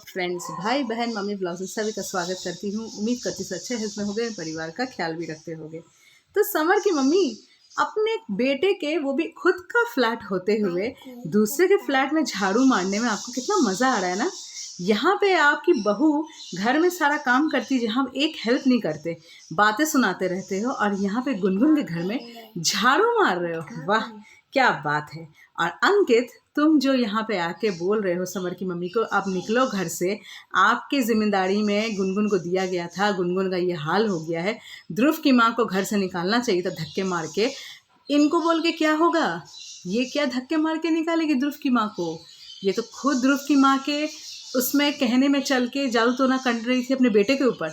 Friends, भाई बहन, mummy blog में सभी का स्वागत करती हूँ। उम्मीद करती हूँ अच्छे हेल्थ में हो गए, परिवार का ख्याल भी रखते होगे। तो समर की मम्मी अपने बेटे के, वो भी खुद का फ्लैट होते हुए दूसरे के फ्लैट में झाड़ू मारने में आपको कितना मज़ा आ रहा है ना। यहाँ पे आपकी बहू घर में सारा काम करती, जहाँ एक हेल्प नहीं करते, बातें सुनाते रहते हो, और यहाँ पे गुनगुन के घर में झाड़ू मार रहे हो। वाह क्या बात है। और अंकित, तुम जो यहाँ पे आके बोल रहे हो समर की मम्मी को अब निकलो घर से, आपकी जिम्मेदारी में गुनगुन को दिया गया था, गुनगुन का ये हाल हो गया है। ध्रुव की माँ को घर से निकालना चाहिए था धक्के मार के। इनको बोल के क्या होगा? ये क्या धक्के मार के निकालेगी ध्रुव की माँ को? ये तो खुद ध्रुव की माँ के उसमें कहने में चल के जादू टोना कर रही थी अपने बेटे के ऊपर।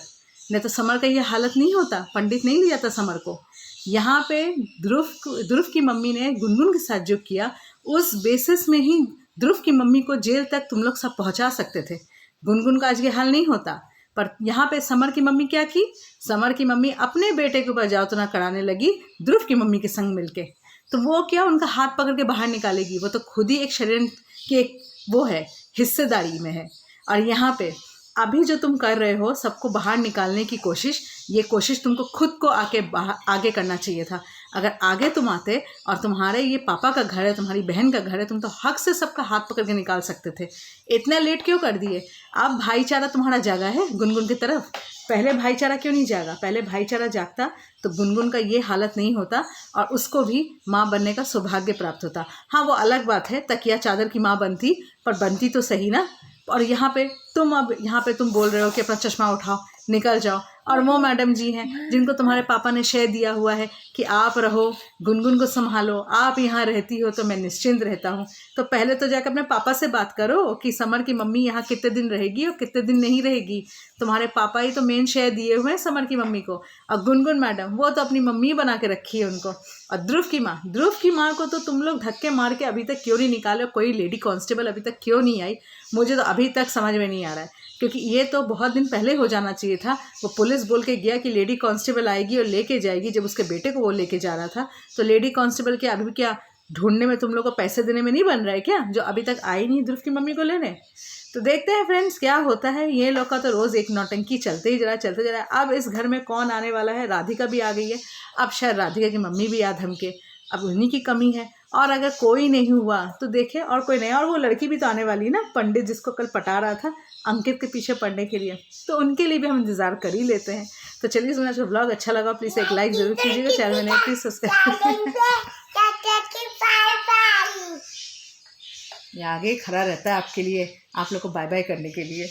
नहीं तो समर का ये हालत नहीं होता, पंडित नहीं लिया था समर को। यहाँ पे ध्रुव की मम्मी ने गुनगुन के साथ जो किया, उस बेसिस में ही ध्रुव की मम्मी को जेल तक तुम लोग सब पहुंचा सकते थे। गुनगुन का आज ये हाल नहीं होता। पर यहाँ पे समर की मम्मी क्या की? समर की मम्मी अपने बेटे के ऊपर जादू कराने लगी ध्रुव की मम्मी के संग मिलके। तो वो क्या उनका हाथ पकड़ के बाहर निकालेगी? वो तो खुद ही एक षड्यंत्र की वो है, हिस्सेदारी में है। और यहाँ पे अभी जो तुम कर रहे हो सबको बाहर निकालने की कोशिश, ये कोशिश तुमको खुद को आगे करना चाहिए था। अगर आगे तुम आते और तुम्हारे ये पापा का घर है, तुम्हारी बहन का घर है, तुम तो हक से सबका हाथ पकड़ के निकाल सकते थे। इतना लेट क्यों कर दिए? अब भाईचारा तुम्हारा जागा है गुनगुन की तरफ। पहले भाईचारा क्यों नहीं जागा? पहले भाईचारा जागता तो गुनगुन का ये हालत नहीं होता और उसको भी माँ बनने का सौभाग्य प्राप्त होता। हाँ, वो अलग बात है, तकिया चादर की माँ बनती, पर बनती तो सही ना। और यहाँ पे तुम बोल रहे हो कि अपना चश्मा उठाओ, निकल जाओ। और वो मैडम जी हैं जिनको तुम्हारे पापा ने शेयर दिया हुआ है कि आप रहो, गुनगुन को संभालो, आप यहाँ रहती हो तो मैं निश्चिंत रहता हूँ। तो पहले तो जाकर अपने पापा से बात करो कि समर की मम्मी यहाँ कितने दिन रहेगी और कितने दिन नहीं रहेगी। तुम्हारे पापा ही तो मेन शेयर दिए हुए हैं समर की मम्मी को। और गुनगुन मैडम वो तो अपनी मम्मी बना के रखी है उनको। और ध्रुव की माँ को तो तुम लोग धक्के मार के अभी तक क्यों नहीं निकाले? कोई लेडी कांस्टेबल अभी तक क्यों नहीं आई? मुझे तो अभी तक समझ में नहीं आ रहा है, क्योंकि ये तो बहुत दिन पहले हो जाना चाहिए था। वो पुलिस बोल के गया कि लेडी कांस्टेबल आएगी और लेके जाएगी। जब उसके बेटे को वो लेके जा रहा था तो लेडी कांस्टेबल के अभी क्या ढूंढने में तुम लोग को पैसे देने में नहीं बन रहा है क्या, जो अभी तक आई नहीं ध्रुव की मम्मी को लेने? तो देखते हैं फ्रेंड्स क्या होता है। ये लोग का तो रोज़ एक नौटंकी चलते ही जा रहा है। अब इस घर में कौन आने वाला है? राधिका भी आ गई है। अब शायद राधिका की मम्मी भी आ धमके, अब उन्हीं की कमी है। और अगर कोई नहीं हुआ तो देखे और कोई नहीं। और वो लड़की भी तो आने वाली है ना, पंडित जिसको कल पटा रहा था अंकित के पीछे पड़ने के लिए, तो उनके लिए भी हम इंतज़ार कर ही लेते हैं। तो चलिए, सुना जो ब्लॉग अच्छा लगा प्लीज़ एक लाइक ज़रूर कीजिएगा, चैनल में प्लीज़ सब्सक्राइब। ये आगे खड़ा रहता है आपके लिए, आप लोग को बाय बाय करने के लिए।